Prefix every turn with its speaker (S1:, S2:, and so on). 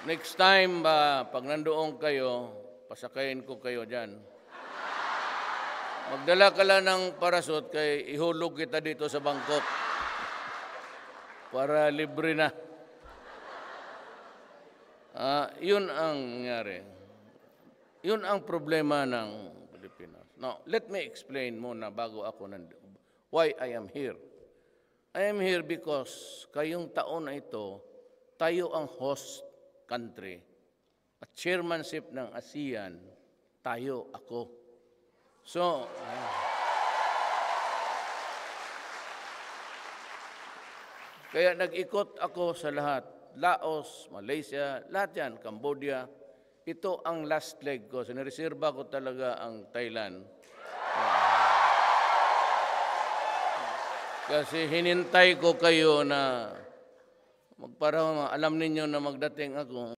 S1: Next time, pag nandoon kayo, pasakayin ko kayo dyan. Magdala ka lang ng parasot kay ihulog kita dito sa Bangkok. Para libre na. Yun ang nangyari. Yun ang problema ng Pilipinas. Now, let me explain muna bago ako why I am here. I am here because kayong taon na ito, tayo ang host country. At chairmanship ng ASEAN, tayo, ako. So, kaya nag-ikot ako sa lahat. Laos, Malaysia, lahat yan, Cambodia. Ito ang last leg ko. Sinireserba ko talaga ang Thailand. Kasi hinintay ko kayo na para alam ninyo na magdating ako.